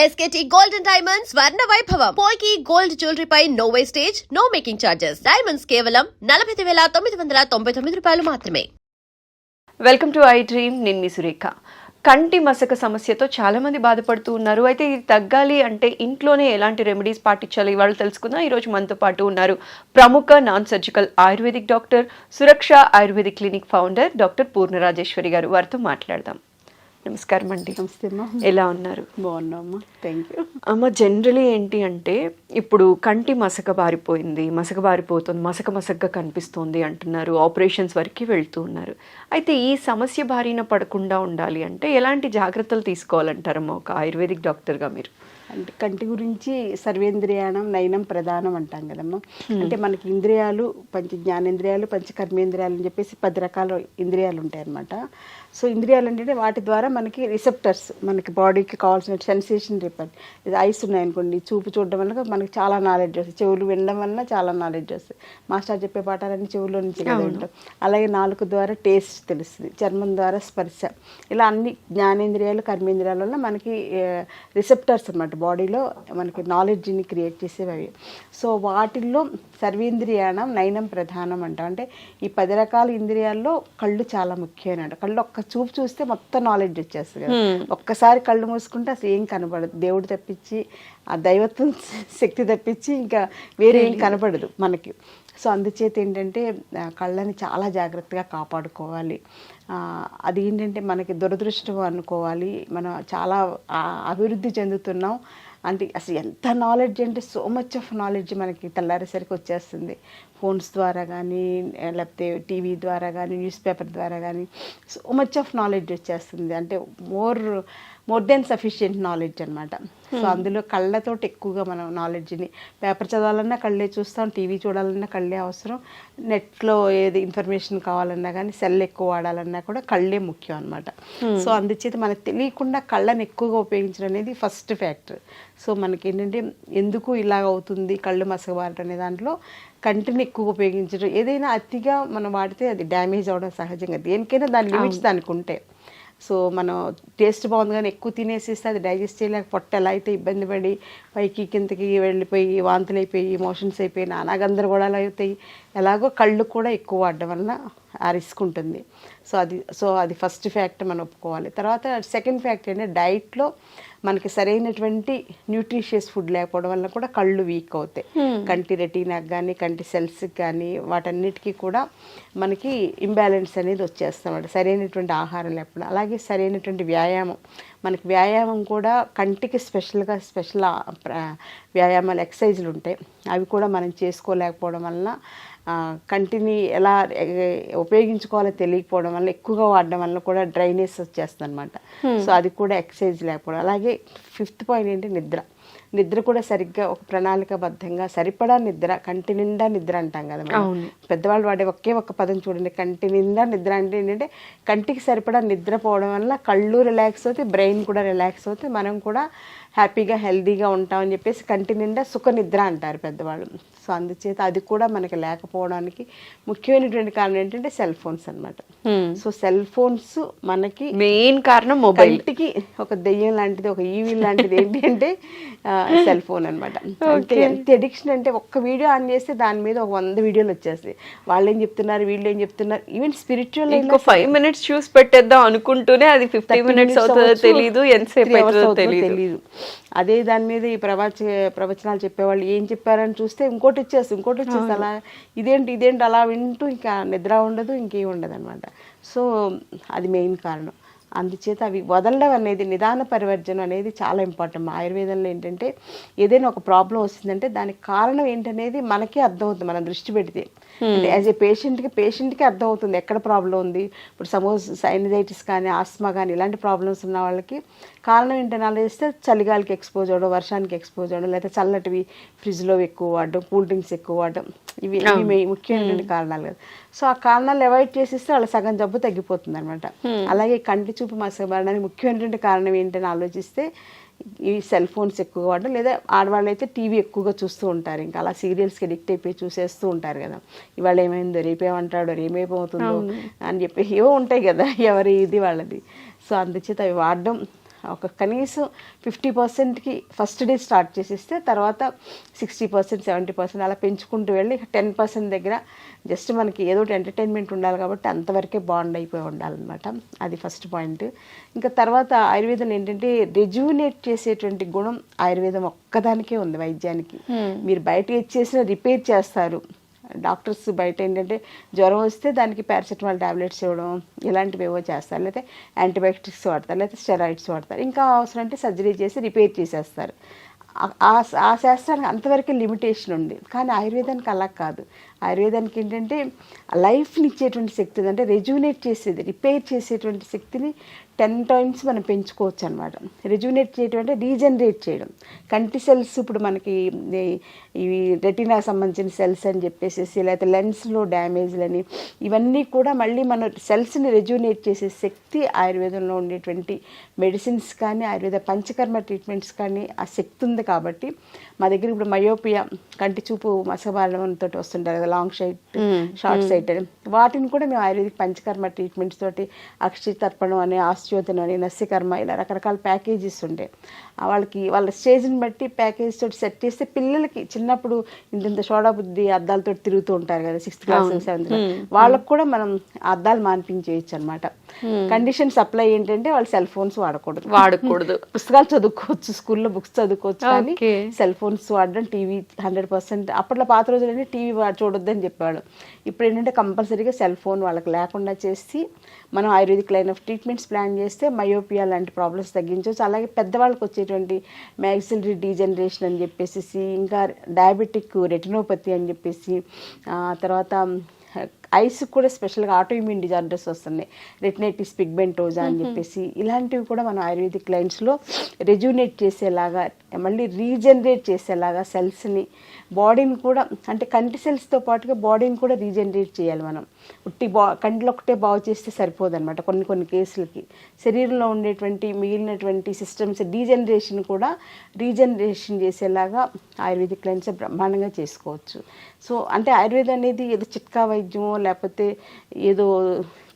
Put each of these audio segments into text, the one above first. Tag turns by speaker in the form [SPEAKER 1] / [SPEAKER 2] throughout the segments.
[SPEAKER 1] SKT Gold and Diamonds స్వర్ణ వైభవం. Polki gold jewellery పై no wastage, no making charges. Diamonds కేవలం 45,999 రూపాయలు మాత్రమే.
[SPEAKER 2] Welcome to I dream. నేను మీ సురేఖ. కంటి మసక సమస్యతో చాలా మంది బాధపడుతూ ఉన్నారు. అయితే ఇది తగ్గాలి అంటే ఇంట్లోనే ఎలాంటి రెమెడీస్ పాటించాలి ఇవాళ తెలుసుకుందాం. ఈరోజు మనతో పాటు ఉన్నారు ప్రముఖ నాన్ సర్జికల్ ఆయుర్వేదిక్ డాక్టర్, సురక్ష ayurvedic clinic founder doctor Purna Rajeshwari గారు. వారితో మాట్లాడదాం. నమస్కారం అండి.
[SPEAKER 3] నమస్తే అమ్మా.
[SPEAKER 2] ఎలా ఉన్నారు?
[SPEAKER 3] బాగున్నామ్మా, థ్యాంక్ యూ.
[SPEAKER 2] అమ్మ, జనరలీ ఏంటి అంటే ఇప్పుడు కంటి మసక బారిపోయింది, బారిపోతుంది, మసకగా కనిపిస్తుంది అంటున్నారు. ఆపరేషన్స్ వరకు వెళ్తూ ఉన్నారు. అయితే ఈ సమస్య బారిన పడకుండా ఉండాలి అంటే ఎలాంటి జాగ్రత్తలు తీసుకోవాలంటారమ్మా ఒక ఆయుర్వేదిక్ డాక్టర్గా మీరు?
[SPEAKER 3] అంటే కంటి గురించి సర్వేంద్రియాణం నయనం ప్రధానం అంటాం కదమ్మా. అంటే మనకి ఇంద్రియాలు పంచ జ్ఞానేంద్రియాలు, పంచ కర్మేంద్రియాలు అని చెప్పేసి 10 రకాల ఇంద్రియాలు ఉంటాయి అన్నమాట. సో ఇంద్రియాలు అంటే వాటి ద్వారా మనకి రిసెప్టర్స్, మనకి బాడీకి కావాల్సిన సెన్సేషన్ రిపర్. ఐస్ ఉన్నాయనుకోండి, చూపు చూడడం వల్ల మనకి చాలా నాలెడ్జ్ వస్తుంది, చెవులు వినడం వల్ల చాలా నాలెడ్జ్ వస్తుంది. మాస్టర్ చెప్పే పాఠాలన్నీ చెవుల్లో నుంచి కదా ఉంటాం. అలాగే నాలుగు ద్వారా టేస్ట్ తెలుస్తుంది, చర్మం ద్వారా స్పర్శ, ఇలా అన్ని జ్ఞానేంద్రియాలు కర్మేంద్రియాల వల్ల మనకి రిసెప్టర్స్ అన్నమాట. బాడీలో మనకి నాలెడ్జ్ని క్రియేట్ చేసేవి అవి. సో వాటిల్లో సర్వేంద్రియాణం నయనం ప్రధానం అంటాం. అంటే ఈ 10 రకాల ఇంద్రియాల్లో కళ్ళు చాలా ముఖ్యమైన. కళ్ళు ఒక్క చూపు చూస్తే మొత్తం నాలెడ్జ్ వచ్చేస్తుంది కదా. ఒక్కసారి కళ్ళు మూసుకుంటే అసలు ఏం కనపడదు, దేవుడు తప్పించి ఆ దైవత్వం శక్తి తప్పించి ఇంకా వేరే ఏం కనపడదు మనకి. సో అందుచేత ఏంటంటే కళ్ళని చాలా జాగ్రత్తగా కాపాడుకోవాలి. అది ఏంటంటే మనకి దురదృష్టం అనుకోవాలి. మనం చాలా అభివృద్ధి చెందుతున్నాం అంటే అసలు ఎంత నాలెడ్జ్ అంటే సో మచ్ ఆఫ్ నాలెడ్జ్ మనకి తెల్లారేసరికి వచ్చేస్తుంది. ఫోన్స్ ద్వారా కానీ, లేకపోతే టీవీ ద్వారా కానీ, న్యూస్ పేపర్ ద్వారా కానీ సో మచ్ ఆఫ్ నాలెడ్జ్ వచ్చేస్తుంది. అంటే మోర్ దెన్ సఫిషియెంట్ నాలెడ్జ్ అనమాట. సో అందులో కళ్ళతోటి ఎక్కువగా మనం నాలెడ్జ్ని, పేపర్ చదవాలన్నా కళ్ళే చూస్తాం, టీవీ చూడాలన్నా కళ్ళే అవసరం, నెట్లో ఏది ఇన్ఫర్మేషన్ కావాలన్నా కానీ, సెల్ ఎక్కువ వాడాలన్నా కూడా కళ్ళే ముఖ్యం అనమాట. సో అందుచేత మనకు తెలియకుండా కళ్ళని ఎక్కువగా ఉపయోగించడం అనేది ఫస్ట్ ఫ్యాక్టర్. సో మనకి ఏంటంటే ఎందుకు ఇలాగ అవుతుంది కళ్ళు మసకబారటం అనే దాంట్లో కంటిని ఎక్కువగా ఉపయోగించడం. ఏదైనా అతిగా మనం వాడితే అది డ్యామేజ్ అవ్వడం సహజంగా, దేనికైనా దాని లిమిట్స్ దానికి ఉంటాయి. సో మనం టేస్ట్ బాగుంది కానీ ఎక్కువ తినేసేస్తే అది డైజెస్ట్ చేయలేక పొట్ట ఎలా అయితే ఇబ్బంది పడి పైకి కిందకి వెళ్ళిపోయి వాంతులు అయిపోయి మోషన్స్ అయిపోయి నానా గందరగోళాలు అవుతాయి. ఎలాగో కళ్ళు కూడా ఎక్కువ వాడడం వలన ఆ రిస్క్ ఉంటుంది. సో అది ఫస్ట్ ఫ్యాక్ట్ మనం ఒప్పుకోవాలి. తర్వాత సెకండ్ ఫ్యాక్ట్ ఏంటంటే డైట్లో మనకి సరైనటువంటి న్యూట్రిషియస్ ఫుడ్ లేకపోవడం వల్ల కూడా కళ్ళు వీక్ అవుతాయి. కంటి రెటీనాకి కానీ, కంటి సెల్స్కి కానీ, వాటన్నిటికీ కూడా మనకి ఇంబ్యాలెన్స్ అనేది వచ్చేస్తాం సరైనటువంటి ఆహారం లేకపోవడం. అలాగే సరైనటువంటి వ్యాయామం, మనకి వ్యాయామం కూడా కంటికి స్పెషల్ వ్యాయామాలు, ఎక్సర్సైజులు ఉంటాయి. అవి కూడా మనం చేసుకోలేకపోవడం వలన కంటిని ఎలా ఉపయోగించుకోవాలో తెలియకపోవడం వల్ల, ఎక్కువగా వాడడం వల్ల కూడా డ్రైనెస్ వచ్చేస్తుంది అనమాట. సో అది కూడా ఎక్సర్సైజ్ లేకపోవడం. అలాగే 5th పాయింట్ ఏంటి, నిద్ర కూడా సరిగ్గా ఒక ప్రణాళికాబద్ధంగా సరిపడా నిద్ర, కంటి నిండా నిద్ర అంటాం కదా మనం. పెద్దవాళ్ళు వాడే ఒక్క పదం చూడండి, కంటి నిండా నిద్ర. అంటే ఏంటంటే కంటికి సరిపడా నిద్రపోవడం వల్ల కళ్ళు రిలాక్స్ అవుతాయి, బ్రెయిన్ కూడా రిలాక్స్ అవుతాయి, మనం కూడా హ్యాపీగా హెల్దీగా ఉంటామని చెప్పేసి కంటి నిండా సుఖ నిద్ర అంటారు పెద్దవాళ్ళు. సో అందుచేత అది కూడా మనకి లేకపోవడానికి ముఖ్యమైనటువంటి కారణం ఏంటంటే సెల్ ఫోన్స్ అనమాట. సో సెల్ ఫోన్స్ మనకి మెయిన్ కారణం. మొబైల్కి ఒక దెయ్యం లాంటిది, ఒక ఈవిల్ లాంటిది ఏంటి అంటే సెల్ ఫోన్ అనమాట. అంటే ఎంత అడిక్షన్ అంటే ఒక్క వీడియో ఆన్ చేస్తే దాని మీద ఒక 100 వీడియోలు వచ్చేస్తాయి. వాళ్ళు ఏం చెప్తున్నారు, వీళ్ళు ఏం చెప్తున్నారు, ఈవెన్ స్పిరిచువల్
[SPEAKER 2] 5 minutes చూసి పెట్టేద్దాం అనుకుంటూనే అది 50 minutes అవుతుందో తెలియదు, ఎంతసేపు అవుతుందో తెలియదు.
[SPEAKER 3] అదే దాని మీద ఈ ప్రవచనాలు చెప్పేవాళ్ళు ఏం చెప్పారని చూస్తే ఇంకోటి వచ్చేసి అలా ఇదేంటి అలా వింటూ ఇంకా నిద్ర ఉండదు, ఇంకేం ఉండదు అనమాట. సో అది మెయిన్ కారణం. అందుచేత అవి వదలడం అనేది, నిదాన పరివర్జనం అనేది చాలా ఇంపార్టెంట్. మా ఆయుర్వేదంలో ఏంటంటే ఏదైనా ఒక ప్రాబ్లం వస్తుందంటే దానికి కారణం ఏంటనేది మనకే అర్థమవుతుంది మనం దృష్టి పెడితే. అంటే యాజ్ ఏ పేషెంట్కి అర్థమవుతుంది ఎక్కడ ప్రాబ్లం ఉంది. ఇప్పుడు సపోజ్ సైనజైటిస్ కానీ, ఆస్మా కానీ ఇలాంటి ప్రాబ్లమ్స్ ఉన్న వాళ్ళకి కారణం ఏంటని ఆలోచిస్తే చలిగాలికి ఎక్స్పోజ్ అవ్వడం, వర్షానికి ఎక్స్పోజ్ అవ్వడం, లేదా చల్లటివి ఫ్రిడ్జ్లో ఎక్కువ వాడడం, కూల్ డ్రింక్స్ ఎక్కువ వాడడం, ఇవి ముఖ్యమైనటువంటి కారణాలు కదా. సో ఆ కారణాలు అవాయిడ్ చేసిస్తే వాళ్ళ సగం జబ్బు తగ్గిపోతుంది అనమాట. అలాగే కంటి చూపు మసకబారడానికి ముఖ్యమైనటువంటి కారణం ఏంటని ఆలోచిస్తే ఈ సెల్ ఫోన్స్ ఎక్కువ వాడడం, లేదా ఆడవాళ్ళు అయితే టీవీ ఎక్కువగా చూస్తూ ఉంటారు. ఇంకా అలా సీరియల్స్కి అడిక్ట్ అయిపోయి చూసేస్తూ ఉంటారు కదా. ఇవాళ ఏమైందో, రేపేమంటాడో, రేపేమవుతుందో అని చెప్పి ఏవో ఉంటాయి కదా, ఎవరి ఇది వాళ్ళది. సో అందుచేత అవి వాడడం ఒక కనీసం 50%కి ఫస్ట్ డే స్టార్ట్ చేసేస్తే తర్వాత 60%, 70% అలా పెంచుకుంటూ వెళ్ళి 10% దగ్గర జస్ట్ మనకి ఏదో ఒకటి ఎంటర్టైన్మెంట్ ఉండాలి కాబట్టి అంతవరకే బాండ్ అయిపోయి ఉండాలన్నమాట. అది ఫస్ట్ పాయింట్. ఇంకా తర్వాత ఆయుర్వేదం ఏంటంటే రెజ్యూనేట్ చేసేటువంటి గుణం ఆయుర్వేదం ఒక్కదానికే ఉంది వైద్యానికి. మీరు బయట ఇచ్చేసిన రిపేర్ చేస్తారు. డాక్టర్స్ బయట ఏంటంటే జ్వరం వస్తే దానికి పారాసెటమాల్ టాబ్లెట్స్ ఇవ్వడం ఇలాంటివి ఏవో చేస్తారు, లేకపోతే యాంటీబయాటిక్స్ వాడతారు, లేకపోతే స్టెరాయిడ్స్ వాడతారు. ఇంకా అవసరం అంటే సర్జరీ చేసి రిపేర్ చేసేస్తారు. ఆ శాస్త్రానికి అంతవరకు లిమిటేషన్ ఉంది. కానీ ఆయుర్వేదానికి అలా కాదు. ఆయుర్వేదానికి ఏంటంటే లైఫ్ని ఇచ్చేటువంటి శక్తి ఉంది. అంటే రెజ్యూనేట్ చేసేది, రిపేర్ చేసేటువంటి శక్తిని 10 times మనం పెంచుకోవచ్చు అనమాట. రెజ్యూనేట్ చేయడం అంటే రీజనరేట్ చేయడం. కంటి సెల్స్ ఇప్పుడు మనకి ఇవి రెటీనా సంబంధించిన సెల్స్ అని చెప్పేసి, లేకపోతే లెన్స్లో డ్యామేజ్లని, ఇవన్నీ కూడా మళ్ళీ మన సెల్స్ని రెజ్యూనేట్ చేసే శక్తి ఆయుర్వేదంలో ఉండేటువంటి మెడిసిన్స్ కానీ ఆయుర్వేద పంచకర్మ ట్రీట్మెంట్స్ కానీ ఆ శక్తి ఉంది. కాబట్టి మా దగ్గర ఇప్పుడు మయోపియా, కంటి చూపు మసబాలంతో వస్తుంటారు కదా, లాంగ్ సైట్, షార్ట్ సైట్ అని, వాటిని కూడా మేము ఆయుర్వేదిక్ పంచకర్మ ట్రీట్మెంట్స్ తోటి అక్షి తర్పణం అని, ఆస్ట్యోతనం అని, నస్యకర్మ ఇలా రకరకాల ప్యాకేజెస్ ఉంటాయి. వాళ్ళకి వాళ్ళ స్టేజ్ని బట్టి ప్యాకేజ్ తోటి సెట్ చేస్తే పిల్లలకి చిన్నప్పుడు ఇంత సోడా బుద్ధి అద్దాలతో తిరుగుతూ ఉంటారు కదా 6th class 7th class, వాళ్ళకు కూడా మనం అద్దాలు మాన్పించేయచ్చు అనమాట. కండిషన్స్ అప్లై ఏంటంటే వాళ్ళు సెల్ ఫోన్స్ వాడకూడదు. పుస్తకాలు చదువుకోవచ్చు, స్కూల్లో బుక్స్ చదువుకోవచ్చు, కానీ సెల్ ఫోన్స్ వాడడం, టీవీ 100%. అప్పట్లో పాత రోజులన్నీ టీవీ చూడొద్దని చెప్పేవాడు. ఇప్పుడు ఏంటంటే కంపల్సరీగా సెల్ ఫోన్ వాళ్ళకి లేకుండా చేసి మనం ayurvedic line of treatments plan చేస్తే మయోపియా లాంటి ప్రాబ్లమ్స్ తగ్గించవచ్చు. అలాగే పెద్దవాళ్ళకి వచ్చేటువంటి మ్యాక్సిలరీ డీజనరేషన్ అని చెప్పేసి, ఇంకా డయాబెటిక్ రెటినోపతి అని చెప్పేసి, తర్వాత ఐస్ కూడా స్పెషల్గా ఆటోఇమ్యూన్ డిజార్డర్స్ వస్తున్నాయి, రెటినైటిస్ పిగ్మెంటోజా అని చెప్పేసి, ఇలాంటివి కూడా మనం ఆయుర్వేదిక్ లైన్స్లో రెజ్యూనేట్ చేసేలాగా, మళ్ళీ రీజనరేట్ చేసేలాగా సెల్స్ని, బాడీని కూడా, అంటే కంటి సెల్స్తో పాటుగా బాడీని కూడా రీజనరేట్ చేయాలి మనం. కంటిలో ఒకటే బాగు చేస్తే సరిపోదు అనమాట. కొన్ని కేసులకి శరీరంలో ఉండేటువంటి మిగిలినటువంటి సిస్టమ్స్ డీజనరేషన్ కూడా రీజనరేషన్ చేసేలాగా ఆయుర్వేదిక్ లైన్స్ బ్రహ్మాండంగా చేసుకోవచ్చు. సో అంటే ఆయుర్వేదం అనేది ఏదో చిట్కా వైద్యమో లేకపోతే ఏదో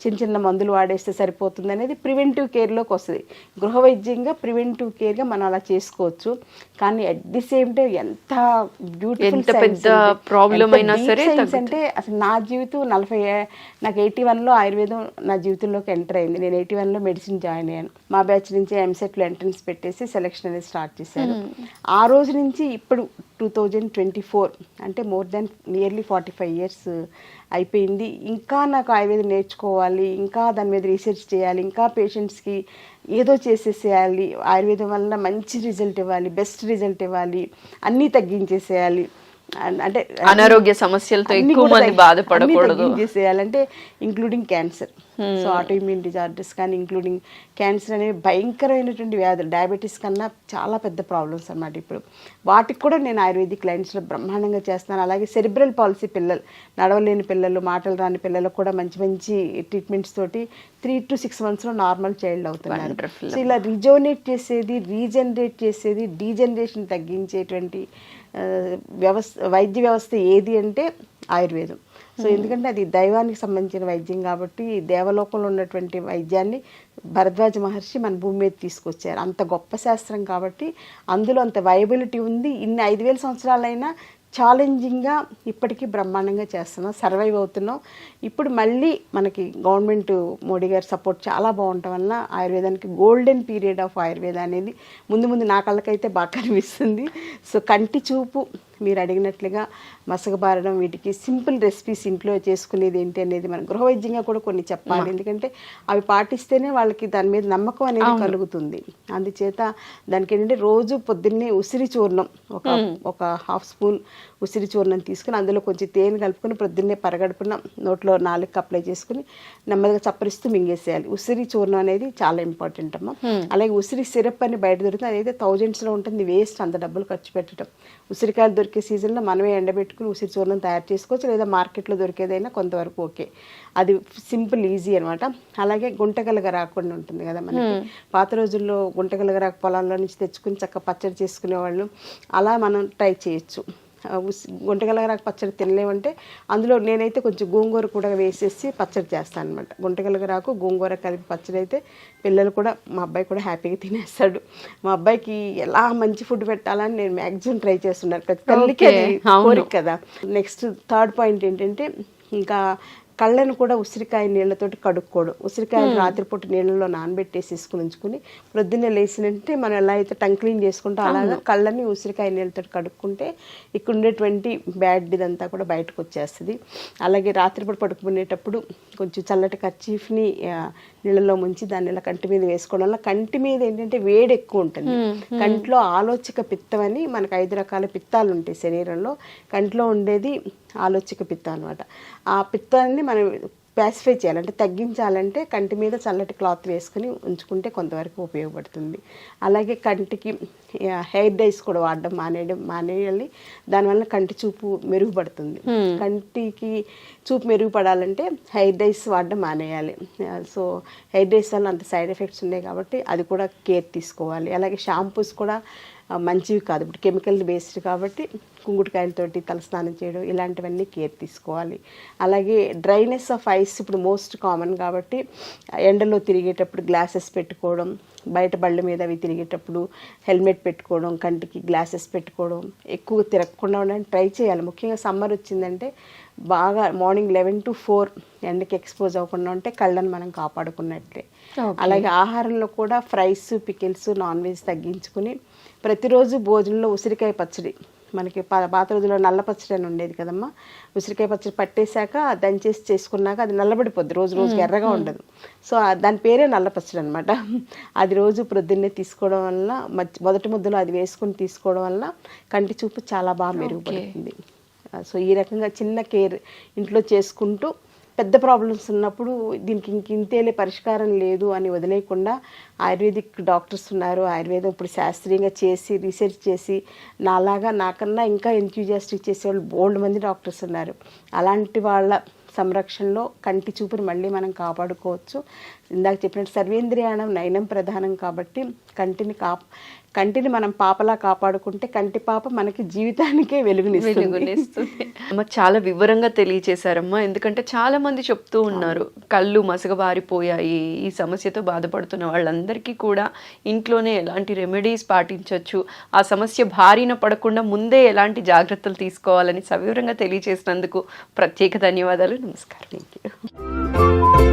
[SPEAKER 3] చిన్న మందులు వాడేస్తే సరిపోతుంది అనేది ప్రివెంటివ్ కేర్లోకి వస్తుంది. గృహ వైద్యంగా ప్రివెంటివ్ కేర్గా మనం అలా చేసుకోవచ్చు. కానీ అట్ ది సేమ్ టైం ఎంత బ్యూటిఫుల్
[SPEAKER 2] ప్రాబ్లం అయినా సరే
[SPEAKER 3] అంటే అసలు నా జీవితం నాకు 81లో ఆయుర్వేదం నా జీవితంలోకి ఎంటర్ అయింది. నేను 81లో మెడిసిన్ జాయిన్ అయ్యాను. మా బ్యాచ్ నుంచి ఎంసెట్లో ఎంట్రన్స్ పెట్టేసి సెలెక్షన్ అనేది స్టార్ట్ చేశాను. ఆ రోజు నుంచి ఇప్పుడు 2024 అంటే మోర్ దెన్ నియర్లీ 45 years అయిపోయింది. ఇంకా నాకు ఆయుర్వేదం నేర్చుకోవాలి, ఇంకా దాని మీద రీసెర్చ్ చేయాలి, ఇంకా పేషెంట్స్కి ఏదో చేసేసేయాలి, ఆయుర్వేదం వల్ల మంచి రిజల్ట్ ఇవ్వాలి, బెస్ట్ రిజల్ట్ ఇవ్వాలి, అన్నీ తగ్గించేసేయాలి, అంటే
[SPEAKER 2] అనారోగ్య సమస్యలతో ఎక్కువ మంది బాధపడకూడదు
[SPEAKER 3] చేసేయాలంటే including cancer. So autoimmune disorders కానీ ఇంక్లూడింగ్ క్యాన్సర్ అనేవి భయంకరమైనటువంటి వ్యాధులు, డయాబెటీస్ కన్నా చాలా పెద్ద ప్రాబ్లమ్స్ అన్నమాట. ఇప్పుడు వాటికి కూడా నేను ఆయుర్వేదిక్ లైన్స్లో బ్రహ్మాండంగా చేస్తాను. అలాగే సెరిబ్రల్ పాలసీ పిల్లలు, నడవలేని పిల్లలు, మాటలు రాని పిల్లలకు కూడా మంచి మంచి ట్రీట్మెంట్స్ తోటి 3 to 6 monthsలో నార్మల్ చైల్డ్ అవుతున్నారు. సో ఇలా రిజోనేట్ చేసేది, రీజనరేట్ చేసేది, డీజనరేషన్ తగ్గించేటువంటి వైద్య వ్యవస్థ ఏది అంటే ఆయుర్వేదం. సో ఎందుకంటే అది దైవానికి సంబంధించిన వైద్యం కాబట్టి, దేవలోకంలో ఉన్నటువంటి వైద్యాన్ని భరద్వాజ మహర్షి మన భూమి మీద తీసుకొచ్చారు. అంత గొప్ప శాస్త్రం కాబట్టి అందులో అంత వైబిలిటీ ఉంది. ఇన్ని 5000 సంవత్సరాలైనా ఛాలెంజింగ్గా ఇప్పటికీ బ్రహ్మాండంగా చేస్తున్నాం, సర్వైవ్ అవుతున్నాం. ఇప్పుడు మళ్ళీ మనకి గవర్నమెంట్ మోడీ గారి సపోర్ట్ చాలా బాగుండటం వల్ల ఆయుర్వేదానికి గోల్డెన్ పీరియడ్ ఆఫ్ ఆయుర్వేద అనేది ముందు నా కళ్ళకైతే బాగా కనిపిస్తుంది. సో కంటి చూపు మీరు అడిగినట్లుగా మసకబారడం, వీటికి సింపుల్ రెసిపీస్ ఇంట్లో చేసుకునేది ఏంటి అనేది మనం గృహవైద్యంగా కూడా కొన్ని చెప్పాలి. ఎందుకంటే అవి పాటిస్తేనే వాళ్ళకి దాని మీద నమ్మకం అనేది కలుగుతుంది. అందుచేత దానికి ఏంటంటే రోజు పొద్దున్నే ఉసిరి చూర్ణం ఒక 1/2 స్పూన్ ఉసిరి చూర్ణం తీసుకుని అందులో కొంచెం తేనె కలుపుకొని పొద్దున్నే పరగడుపున నోట్లో 4కి అప్లై చేసుకుని నెమ్మదిగా చప్పరిస్తూ మింగేసేయాలి. ఉసిరి చూర్ణం అనేది చాలా ఇంపార్టెంట్ అమ్మ. అలాగే ఉసిరి సిరప్ అని బయట దొరుకుతుంది, అదైతే thousandsలో ఉంటుంది, వేస్ట్ అంత డబ్బులు ఖర్చు పెట్టడం. ఉసిరికాయలు దొరికే సీజన్లో మనమే ఎండబెట్టుకుని ఉసిరి చూర్ణం తయారు చేసుకోవచ్చు, లేదా మార్కెట్లో దొరికేదైనా కొంతవరకు ఓకే. అది సింపుల్, ఈజీ అనమాట. అలాగే గుంటగలగ రాకుండా ఉంటుంది కదా మనకి, పాత రోజుల్లో గుంటగలగ రాకు పొలాల్లో నుంచి తెచ్చుకుని చక్కగా పచ్చడి చేసుకునేవాళ్ళు, అలా మనం ట్రై చేయొచ్చు. గుంటగలగరాకు పచ్చడి తినలేమంటే అందులో నేనైతే కొంచెం గోంగూర కూడా వేసేసి పచ్చడి చేస్తాను అనమాట. గుంటగలగరాకు గోంగూర కలిపి పచ్చడి అయితే పిల్లలు కూడా, మా అబ్బాయి కూడా హ్యాపీగా తినేస్తాడు. మా అబ్బాయికి ఎలా మంచి ఫుడ్ పెట్టాలని నేను మ్యాక్సిమం ట్రై చేస్తున్నాను. ప్రతి తల్లికి అది కోరిక కదా. నెక్స్ట్ థర్డ్ పాయింట్ ఏంటంటే, ఇంకా కళ్ళను కూడా ఉసిరికాయ నీళ్ళతోటి కడుక్కోవడం. ఉసిరికాయలు రాత్రిపూట నీళ్ళలో నానబెట్టేసి తీసుకుని ఉంచుకుని ప్రొద్దున్నే లేచినంటే మనం ఎలా అయితే టంగ్ క్లీన్ చేసుకుంటో అలాగా కళ్ళని ఉసిరికాయ నీళ్ళతో కడుక్కుంటే ఇక్కడ ఉండేటువంటి బ్యాడ్ ఇదంతా కూడా బయటకు వచ్చేస్తుంది. అలాగే రాత్రిపూట పడుకునేటప్పుడు కొంచెం చల్లటి కర్చీఫ్ని నీళ్ళలో ముంచి దాన్ని ఇలా కంటి మీద వేసుకోవడం వల్ల కంటి మీద ఏంటంటే వేడి ఎక్కువ ఉంటుంది. కంట్లో ఆలోచక పిత్తం అని మనకు 5 రకాల పిత్తాలు ఉంటాయి శరీరంలో. కంట్లో ఉండేది ఆలోచక పిత్తం అనమాట. ఆ పిత్తాన్ని మనం ప్యాసిఫై చేయాలంటే, తగ్గించాలంటే కంటి మీద చల్లటి క్లాత్ వేసుకుని ఉంచుకుంటే కొంతవరకు ఉపయోగపడుతుంది. అలాగే కంటికి హెయిర్ డైస్ కూడా వాడడం మానేయాలి. దానివల్ల కంటి చూపు మెరుగుపడుతుంది. కంటికి చూపు మెరుగుపడాలంటే హెయిర్ డైస్ వాడడం మానేయాలి. సో హెయిర్ డైస్ వల్ల అంత సైడ్ ఎఫెక్ట్స్ ఉన్నాయి కాబట్టి అది కూడా కేర్ తీసుకోవాలి. అలాగే షాంపూస్ కూడా మంచివి కాదు, ఇప్పుడు కెమికల్ బేస్డ్ కాబట్టి కుంకుడుకాయలతోటి తలస్నానం చేయడం ఇలాంటివన్నీ కేర్ తీసుకోవాలి. అలాగే డ్రైనెస్ ఆఫ్ ఐస్ ఇప్పుడు మోస్ట్ కామన్ కాబట్టి ఎండలో తిరిగేటప్పుడు గ్లాసెస్ పెట్టుకోవడం, బయట బళ్ళ మీద అవి తిరిగేటప్పుడు హెల్మెట్ పెట్టుకోవడం, కంటికి గ్లాసెస్ పెట్టుకోవడం, ఎక్కువ తిరగకుండా ఉండడానికి ట్రై చేయాలి. ముఖ్యంగా సమ్మర్ వచ్చిందంటే బాగా మార్నింగ్ 11 to 4 ఎండకి ఎక్స్పోజ్ అవ్వకుండా ఉంటే కళ్ళని మనం కాపాడుకున్నట్లే. అలాగే ఆహారంలో కూడా ఫ్రైస్, పికిల్స్, నాన్ వెజ్ తగ్గించుకుని ప్రతిరోజు భోజనంలో ఉసిరికాయ పచ్చడి, మనకి పాత రోజుల్లో నల్ల పచ్చడి అని ఉండేది కదమ్మా. ఉసిరికాయ పచ్చడి పట్టేశాక దంచేసి చేసుకున్నాక అది నల్లబడిపోద్ది, రోజుకి ఎర్రగా ఉండదు. సో దాని పేరే నల్ల పచ్చడి అనమాట. అది రోజు ప్రొద్దున్నే తీసుకోవడం వల్ల, మొదటి ముద్దలో అది వేసుకుని తీసుకోవడం వల్ల కంటి చూపు చాలా బాగా మెరుగుపడుతుంది. సో ఈ రకంగా చిన్న కేర్ ఇంట్లో చేసుకుంటూ పెద్ద ప్రాబ్లమ్స్ ఉన్నప్పుడు దీనికి ఇంతేలే పరిష్కారం లేదు అని వదిలేయకుండా ఆయుర్వేదిక్ డాక్టర్స్ ఉన్నారు. ఆయుర్వేదం ఇప్పుడు శాస్త్రీయంగా చేసి రీసెర్చ్ చేసి నాకన్నా ఇంకా ఎంథ్యూజియాస్టిక్ చేసేవాళ్ళు బోల్డ్ మంది డాక్టర్స్ ఉన్నారు. అలాంటి వాళ్ళ సంరక్షణలో కంటి చూపుని మళ్ళీ మనం కాపాడుకోవచ్చు. ఇందాక చెప్పినట్టు సర్వేంద్రియాణం నయనం ప్రధానం కాబట్టి కంటిని మనం పాపలా కాపాడుకుంటే కంటి పాప మనకి జీవితానికే వెలుగునిస్తుంది.
[SPEAKER 2] అమ్మ చాలా వివరంగా తెలియచేశారమ్మా. ఎందుకంటే చాలా మంది చెప్తూ ఉన్నారు కళ్ళు మసకబారిపోయాయి, ఈ సమస్యతో బాధపడుతున్న వాళ్ళందరికీ కూడా ఇంట్లోనే ఎలాంటి రెమెడీస్ పాటించవచ్చు, ఆ సమస్య బారిన పడకుండా ముందే ఎలాంటి జాగ్రత్తలు తీసుకోవాలని సవివరంగా తెలియచేసినందుకు ప్రత్యేక ధన్యవాదాలు. నమస్కారం.
[SPEAKER 3] Thank you.